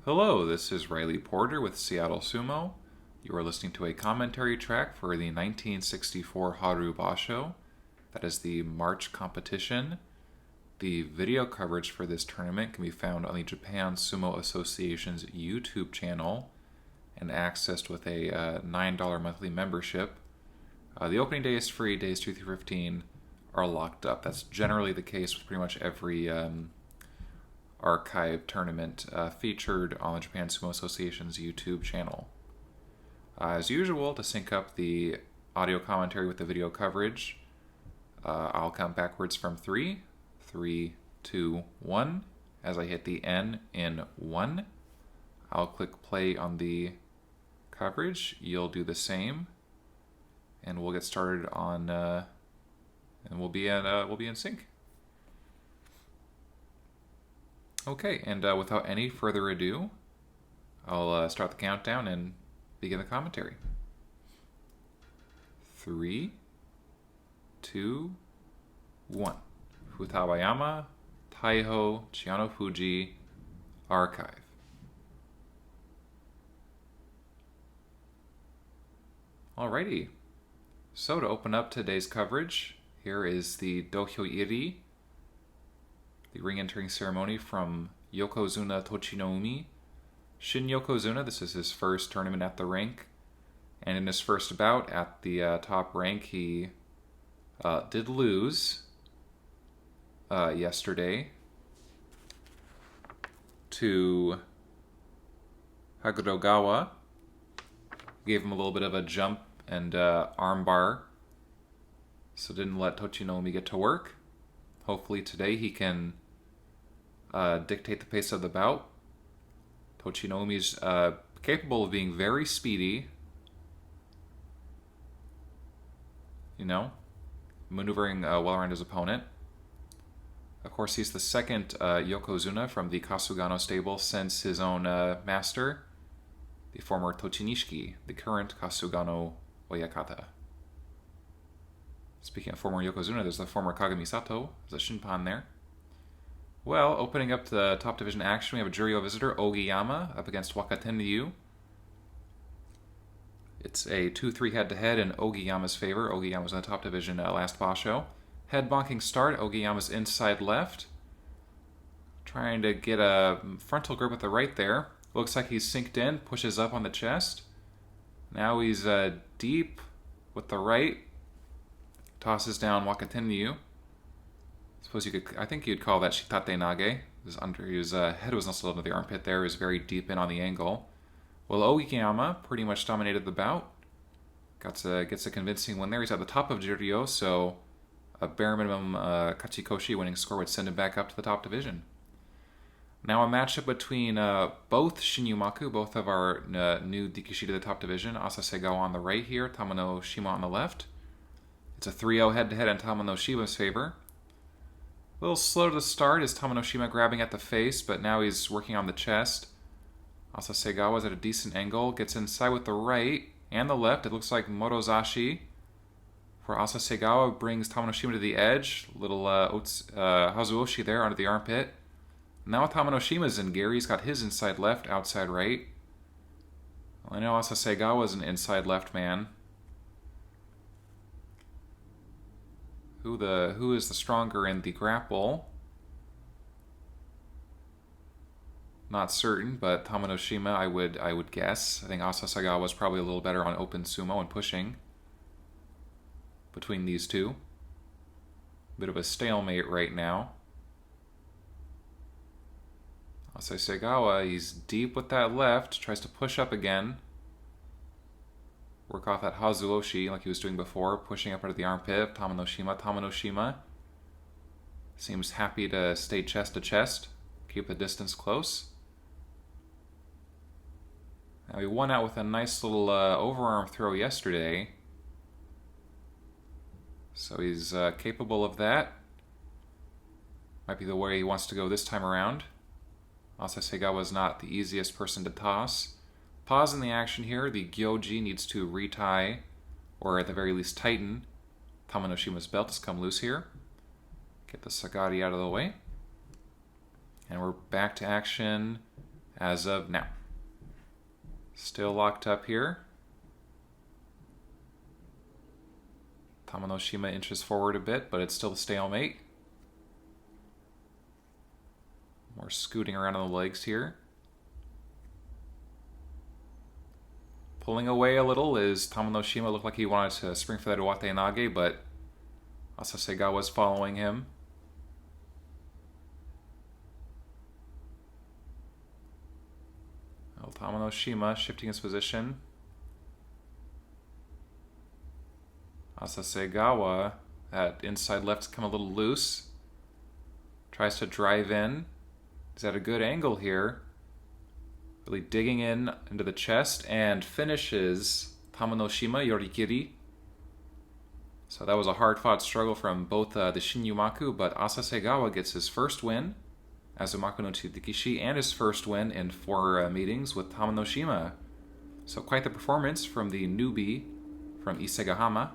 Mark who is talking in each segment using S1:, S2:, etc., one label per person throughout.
S1: Hello, this is Riley Porter with Seattle Sumo. You are listening to a commentary track for the 1964 Haru Basho. That is the March competition. The video coverage for this tournament can be found on the Japan Sumo Association's YouTube channel and accessed with a $9 monthly membership. The opening day is free, days 2 through 15 are locked up. That's generally the case with pretty much every archive tournament featured on the Japan Sumo Association's YouTube channel. As usual, to sync up the audio commentary with the video coverage, I'll count backwards from 3, 3, 2, 1. As I hit the N in 1, I'll click play on the coverage. You'll do the same, and we'll get started on, and we'll be in sync. Okay, and without any further ado, I'll start the countdown and begin the commentary. 3, 2, 1. Futabayama, Taiho, Chiano Fuji, Archive. Alrighty, so to open up today's coverage, here is the Dohyo Iri, the ring entering ceremony from Yokozuna Tochinoumi. Shin Yokozuna, this is his first tournament at the rank, and in his first bout at the top rank, he did lose yesterday to Hagurogawa. Gave him a little bit of a jump and armbar, so didn't let Tochinoumi get to work. Hopefully today he can dictate the pace of the bout. Tochinomi's capable of being very speedy, maneuvering well around his opponent. Of course, he's the second Yokozuna from the Kasugano stable since his own master, the former Tochinishiki, the current Kasugano Oyakata. Speaking of former Yokozuna, there's the former Kagami Sato, there's a Shinpan there. Well, opening up the top division action, we have a Juryo visitor, Ogiyama, up against Wakatenryu. It's a 2-3 head-to-head in Ogiyama's favor. Ogiyama's in the top division last basho. Head bonking start, Ogiyama's inside left. Trying to get a frontal grip with the right there. Looks like he's synced in, pushes up on the chest. Now he's deep with the right. Tosses down Wakatenryu. I think you'd call that shitate nage. His head was nestled under the armpit there. He was very deep in on the angle. Well, Ogiyama pretty much dominated the bout. Gets a convincing win there. He's at the top of Juryo, so a bare minimum Kachikoshi winning score would send him back up to the top division. Now a matchup between both Shinyumaku, both of our new Dikishi to the top division. Asasegawa on the right here, Tamano Shima on the left. It's a 3-0 head-to-head in Tamano Shima's favor. A little slow to the start is Tamano Shima grabbing at the face, but now he's working on the chest. Asasegawa's at a decent angle, gets inside with the right and the left. It looks like Morozashi for Asasegawa brings Tamano Shima to the edge. Little Hazuoshi there under the armpit. Now Tamano Shima's in gear. He's got his inside left, outside right. Well, I know Asasegawa's an inside left man. Who is the stronger in the grapple? Not certain, but Tamano Shima, I would guess. I think Asasegawa was probably a little better on open sumo and pushing between these two. Bit of a stalemate right now. Asasegawa, he's deep with that left, tries to push up again. Work off that Hazuoshi like he was doing before, pushing up under the armpit of Tamano Shima. Tamano Shima seems happy to stay chest to chest, keep the distance close. Now he won out with a nice little overarm throw yesterday, so he's capable of that. Might be the way he wants to go this time around. Asasegawa's not the easiest person to toss. Pause in the action here. The Gyoji needs to retie, or at the very least tighten. Tamano Shima's belt has come loose here. Get the Sagari out of the way. And we're back to action as of now. Still locked up here. Tamanoshima inches forward a bit, but it's still a stalemate. More scooting around on the legs here. Pulling away a little is Tamanoshima. Looked like he wanted to spring for that Uwatenage, but Asasegawa was following him. Well, Tamanoshima shifting his position. Asasegawa, that inside left's come a little loose. Tries to drive in. He's at a good angle here. Really digging into the chest and finishes Tamanoshima Yorikiri. So that was a hard-fought struggle from both the Shin-Yumaku, but Asasegawa gets his first win as Umaku no Tsudikishi and his first win in 4 meetings with Tamanoshima. So quite the performance from the newbie from Isegahama.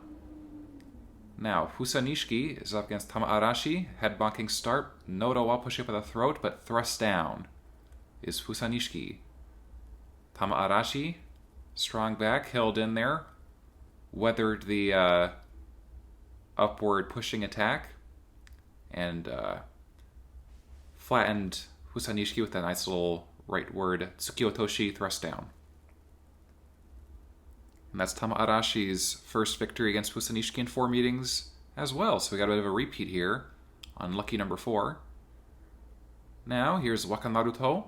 S1: Now, Fusanishiki is up against Tamaarashi. Head bonking start. Noda while pushing up at the throat, but thrust down is Fusanishiki. Tamaarashi, strong back, held in there. Weathered the upward pushing attack. And flattened Fusanishiki with a nice little right word, Tsukiotoshi, thrust down. And that's Tamaarashi's first victory against Fusanishiki in 4 meetings as well. So we got a bit of a repeat here on lucky number 4. Now, here's Wakanaruto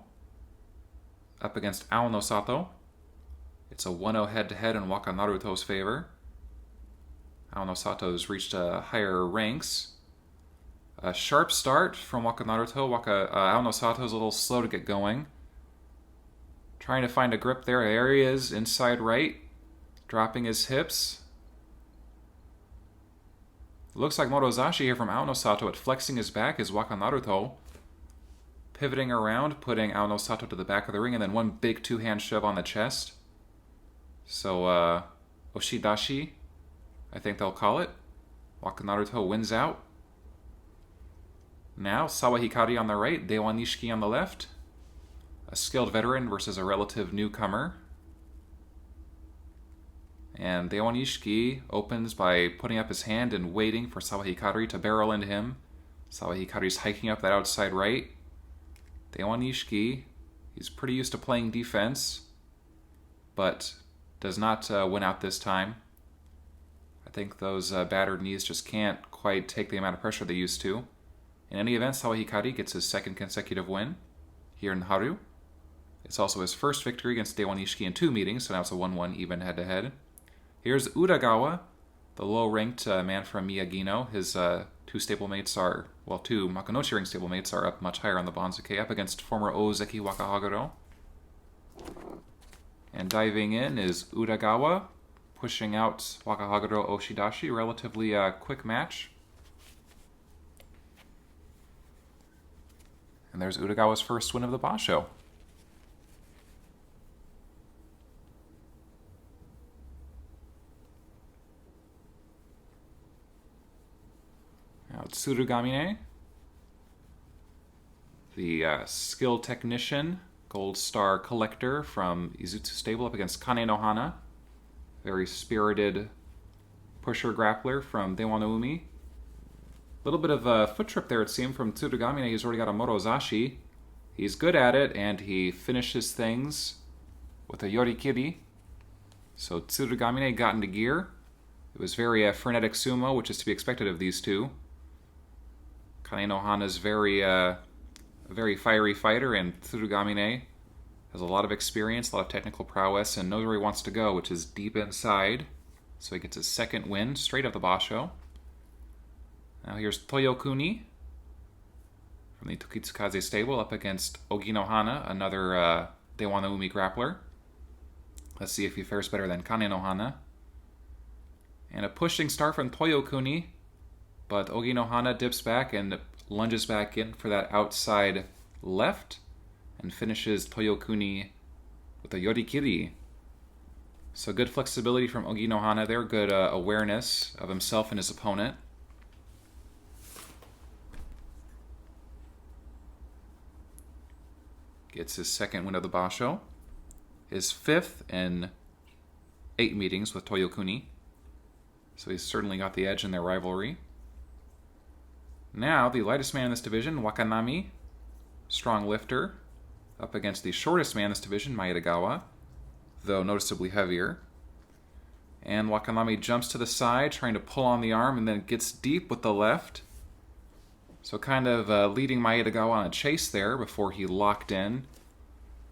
S1: up against Aono Sato. It's a 1-0 head-to-head in Wakanaruto's favor. Aono Sato's reached higher ranks. A sharp start from Wakanaruto. Aono Sato's a little slow to get going. Trying to find a grip there. There he is, inside right. Dropping his hips. Looks like Morozashi here from Aono Sato, but flexing his back is Wakanaruto. Pivoting around, putting Aono Sato to the back of the ring, and then one big 2-hand shove on the chest. So, Oshidashi, I think they'll call it. Wakanaruto wins out. Now, Sawa Hikari on the right, Dewa Nishiki on the left. A skilled veteran versus a relative newcomer. And Dewa Nishiki opens by putting up his hand and waiting for Sawa Hikari to barrel into him. Sawa Hikari's hiking up that outside right. Dewa Nishiki, he's pretty used to playing defense, but does not win out this time. I think those battered knees just can't quite take the amount of pressure they used to. In any event, Sawa Hikari gets his 2nd consecutive win here in Haru. It's also his first victory against Dewa Nishiki in 2 meetings, so now it's a 1-1 even head-to-head. Here's Uragawa, the low-ranked man from Miyagino. His 2 stablemates are, well, 2 Makunochi ring stablemates are up much higher on the Banzuke, up against former Ozeki Wakahaguro. And diving in is Uragawa, pushing out Wakahaguro Oshidashi. Relatively quick match. And there's Uragawa's first win of the Basho. Now Tsurugamine, the skill technician, gold star collector from Izutsu Stable up against Kane no Hana. Very spirited pusher grappler from Dewa no Umi. A little bit of a foot trip there, it seemed, from Tsurugamine. He's already got a Morozashi. He's good at it, and he finishes things with a Yorikiri. So Tsurugamine got into gear. It was very frenetic sumo, which is to be expected of these two. Kane no Hana's a very fiery fighter, and Tsurugamine has a lot of experience, a lot of technical prowess, and knows where he wants to go, which is deep inside. So he gets his 2nd win straight of the Basho. Now here's Toyokuni from the Tokitsukaze stable up against Ogi no Hana, another Dewa no Umi grappler. Let's see if he fares better than Kane no Hana. And a pushing start from Toyokuni, but Ogi no Hana dips back and lunges back in for that outside left and finishes Toyokuni with a Yorikiri. So good flexibility from Ogi no Hana there, good awareness of himself and his opponent. gets his second win of the Basho, his fifth in 8 meetings with Toyokuni. So he's certainly got the edge in their rivalry. Now, the lightest man in this division, Wakanami, strong lifter, up against the shortest man in this division, Maedagawa, though noticeably heavier. And Wakanami jumps to the side, trying to pull on the arm, and then gets deep with the left. So kind of leading Maedagawa on a chase there before he locked in,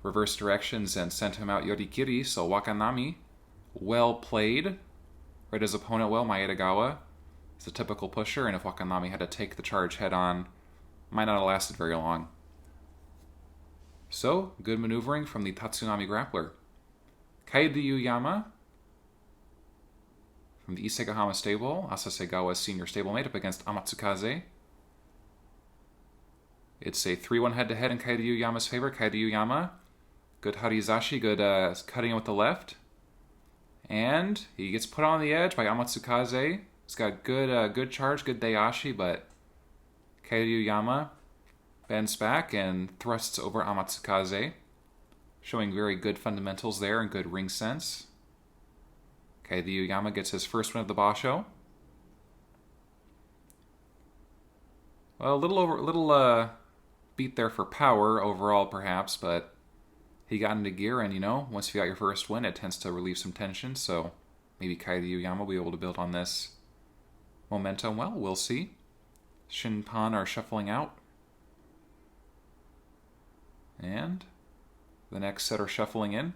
S1: reversed directions, and sent him out Yorikiri. So Wakanami, well played. Read his opponent well. Maedagawa is a typical pusher, and if Wakanami had to take the charge head-on, might not have lasted very long. So, good maneuvering from the Tatsunami grappler. Kairyu Yama from the Isegahama stable, Asasegawa's senior stablemate, up against Amatsukaze. It's a 3-1 head-to-head in Kairyu Yama's favor. Kairyu Yama, good harizashi, good cutting with the left. And he gets put on the edge by Amatsukaze. He's got good charge, good dayashi, but Kairyu Yama bends back and thrusts over Amatsukaze, showing very good fundamentals there and good ring sense. Kairyu Yama gets his first win of the Basho. Well, a little beat there for power overall, perhaps, but he got into gear, and once you got your first win, it tends to relieve some tension. So maybe Kairyu Yama will be able to build on this momentum. Well, we'll see. Shinpan are shuffling out. And the next set are shuffling in.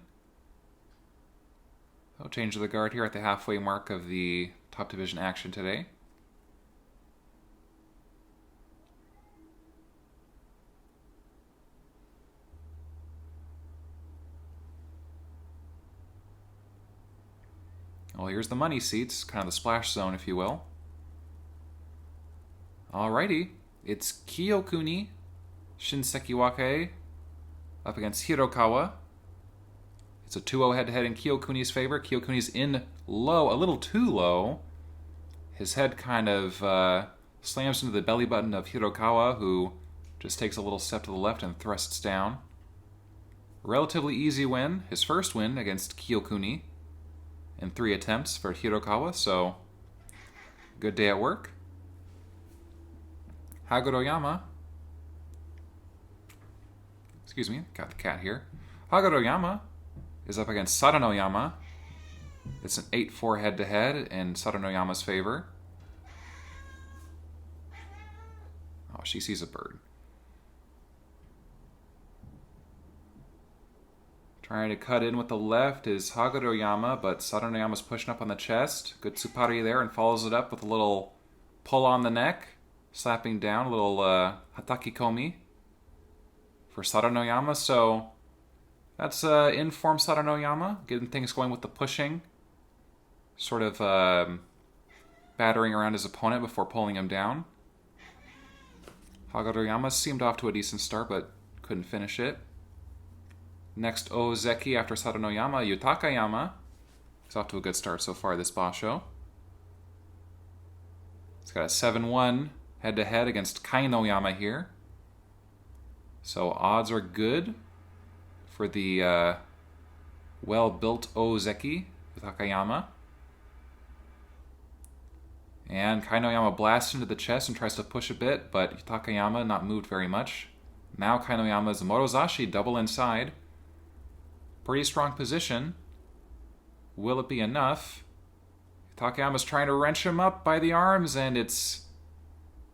S1: I'll change the guard here at the halfway mark of the top division action today. Well, here's the money seats, kind of the splash zone, if you will. Alrighty, it's Kiyokuni Shinsekiwake up against Hirokawa. It's a 2-0 head-to-head in Kiyokuni's favor. Kiyokuni's in low, a little too low. His head kind of slams into the belly button of Hirokawa, who just takes a little step to the left and thrusts down. Relatively easy win, his first win against Kiyokuni in 3 attempts for Hirokawa, so good day at work. Hagoroyama, excuse me, got the cat here. Hagoroyama is up against Sadanoyama. It's an 8-4 head-to-head in Sadanoyama's favor. Oh, she sees a bird. Trying to cut in with the left is Hagoroyama, but Sadanoyama's pushing up on the chest. Good tsupari there, and follows it up with a little pull on the neck, slapping down, a little hataki komi for Sadanoyama. So that's in-form Sadanoyama, getting things going with the pushing, sort of battering around his opponent before pulling him down. Hagoroyama seemed off to a decent start, but couldn't finish it. Next, Ozeki after Sadanoyama, Yutakayama. He's off to a good start so far this Basho. He's got a 7-1 head-to-head against Kainoyama here. So odds are good for the well-built Ozeki with Yutakayama. And Kainoyama blasts into the chest and tries to push a bit, but Yutakayama not moved very much. Now Kainoyama's Morozashi double inside. Pretty strong position. Will it be enough? Takayama's trying to wrench him up by the arms, and it's,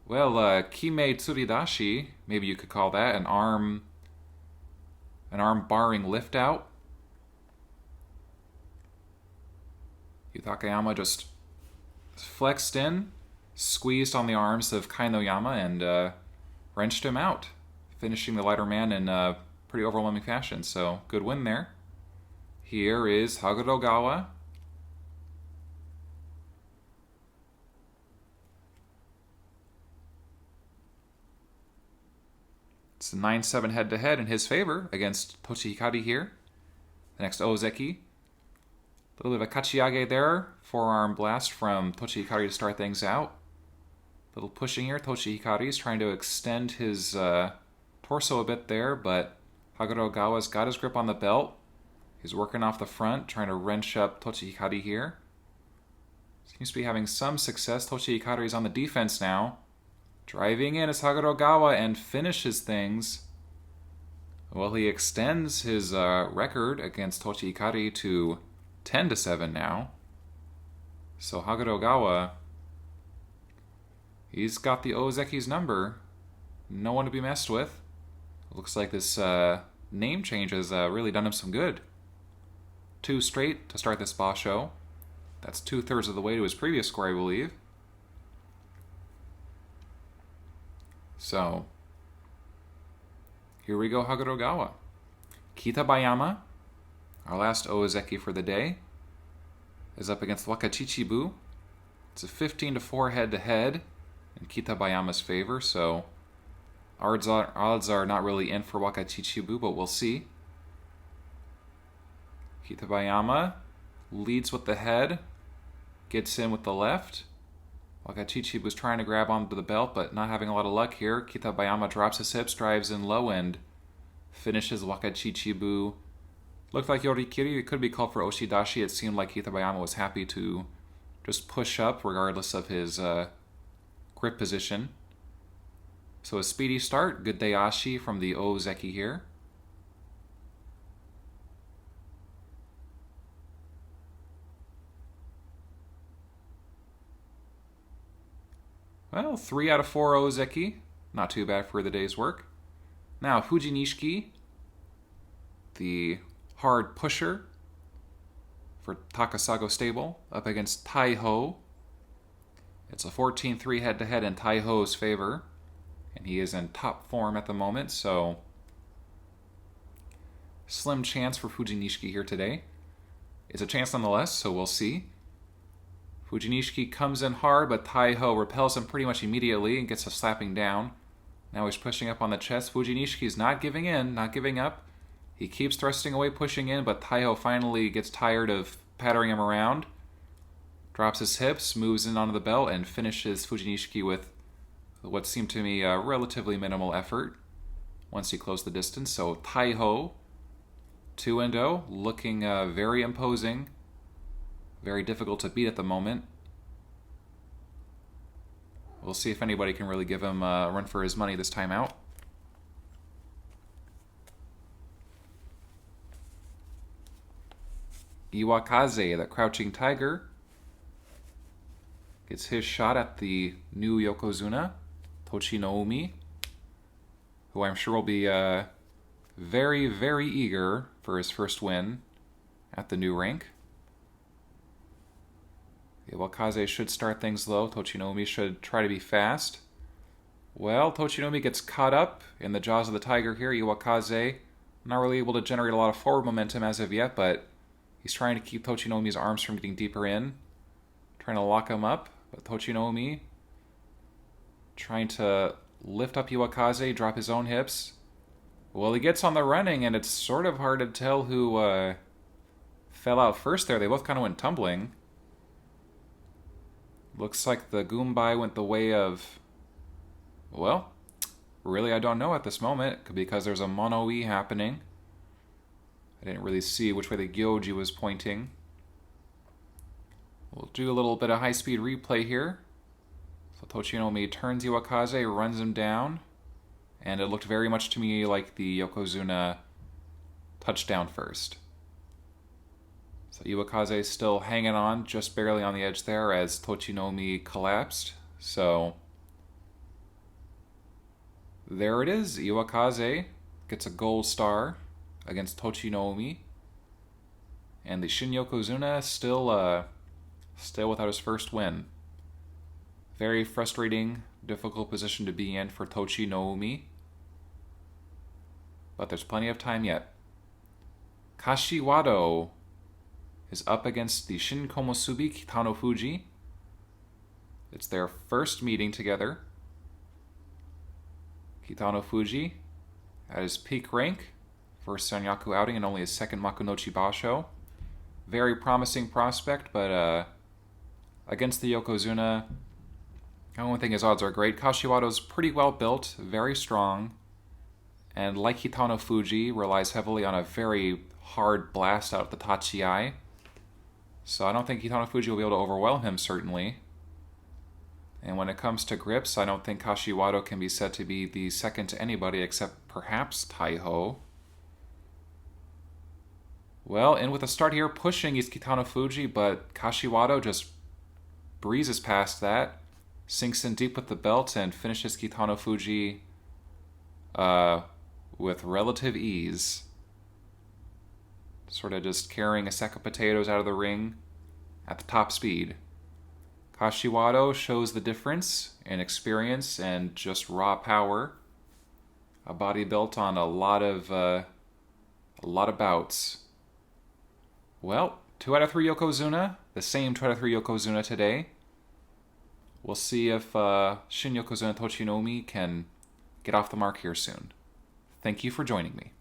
S1: well, Kime Tsuridashi, maybe you could call that, an arm barring lift out. Takayama just flexed in, squeezed on the arms of Kainoyama, and wrenched him out, finishing the lighter man in pretty overwhelming fashion. So, good win there. Here is Hagorogawa. It's a 9-7 head-to-head in his favor against Toshihikari here. The next Ozeki. A little bit of a kachiage there. Forearm blast from Toshihikari to start things out. Little pushing here. Toshihikari is trying to extend his torso a bit there, but Haguro Ogawa's got his grip on the belt. He's working off the front, trying to wrench up Tochi here. Seems to be having some success. Tochi is on the defense now. Driving in is Haguro Ogawa and finishes things. Well, he extends his record against Tochi to 10-7 now. So Haguro Ogawa, he's got the Ozeki's number. No one to be messed with. Looks like this name change has really done him some good. 2 straight to start this basho. That's 2/3 of the way to his previous score, I believe. So, here we go, Haguro Ogawa. Kitabayama, our last Ozeki for the day, is up against Wakachichibu. It's a 15-4 head-to-head in Kitabayama's favor, so odds are not really in for Wakachichibu, but we'll see. Kitabayama leads with the head, gets in with the left. Wakachichibu's trying to grab onto the belt, but not having a lot of luck here. Kitabayama drops his hips, drives in low, and finishes Wakachichibu. Looked like Yorikiri. It could be called for Oshidashi. It seemed like Kitabayama was happy to just push up regardless of his grip position. So a speedy start. Good Dayashi from the Ozeki here. Well, 3 out of 4 Ozeki. Not too bad for the day's work. Now, Fuji Nishiki, the hard pusher for Takasago Stable, up against Taiho. It's a 14-3 head-to-head in Taiho's favor, and he is in top form at the moment, so slim chance for Fuji Nishiki here today. It's a chance nonetheless, so we'll see. Fuji Nishiki comes in hard, but Taiho repels him pretty much immediately and gets a slapping down. Now he's pushing up on the chest. Fuji Nishiki's not giving in, not giving up. He keeps thrusting away, pushing in, but Taiho finally gets tired of pattering him around. Drops his hips, moves in onto the belt, and finishes Fuji Nishiki with what seemed to me a relatively minimal effort once he closed the distance. So Taiho, 2-0, looking very imposing. Very difficult to beat at the moment. We'll see if anybody can really give him a run for his money this time out. Iwakaze, the Crouching Tiger, gets his shot at the new Yokozuna, Tochi who I'm sure will be very, very eager for his first win at the new rank. Iwakaze should start things low. Tochi should try to be fast. Well, Tochi gets caught up in the jaws of the tiger here. Iwakaze not really able to generate a lot of forward momentum as of yet, but he's trying to keep Tochi arms from getting deeper in. Trying to lock him up, but Tochi trying to lift up Iwakaze, drop his own hips. Well, he gets on the running, and it's sort of hard to tell who fell out first there. They both kind of went tumbling. Looks like the Goombay went the way of, well, really I don't know at this moment, because there's a mono-e happening. I didn't really see which way the Gyoji was pointing. We'll do a little bit of high-speed replay here. So Tochi turns Iwakaze, runs him down, and it looked very much to me like the Yokozuna touchdown first. So Iwakaze still hanging on, just barely on the edge there as Tochi collapsed. So there it is. Iwakaze gets a gold star against Tochi and the Shin Yokozuna still without his first win. Very frustrating, difficult position to be in for Tochi but there's plenty of time yet. Kashiwado is up against the Shin Komusubi Kitano Fuji. It's their first meeting together. Kitano Fuji at his peak rank, first Sanyaku outing and only his second Makunochi Basho. Very promising prospect, but against the Yokozuna, I don't think his odds are great. Kashiwado's pretty well built, very strong. and like Hitano Fuji, relies heavily on a very hard blast out of the tachi-ai. So I don't think Hitano Fuji will be able to overwhelm him, certainly. And when it comes to grips, I don't think Kashiwado can be said to be the second to anybody except perhaps Taiho. Well, in with a start here, pushing is Kitano Fuji, but Kashiwado just breezes past that, sinks in deep with the belt, and finishes Kitano Fuji with relative ease. Sort of just carrying a sack of potatoes out of the ring at the top speed. Kashiwado shows the difference in experience and just raw power. A body built on a lot of bouts. Well, 2 out of 3 Yokozuna. The same 2 out of 3 Yokozuna today. We'll see if Shin Yokozuna Tochinomi can get off the mark here soon. Thank you for joining me.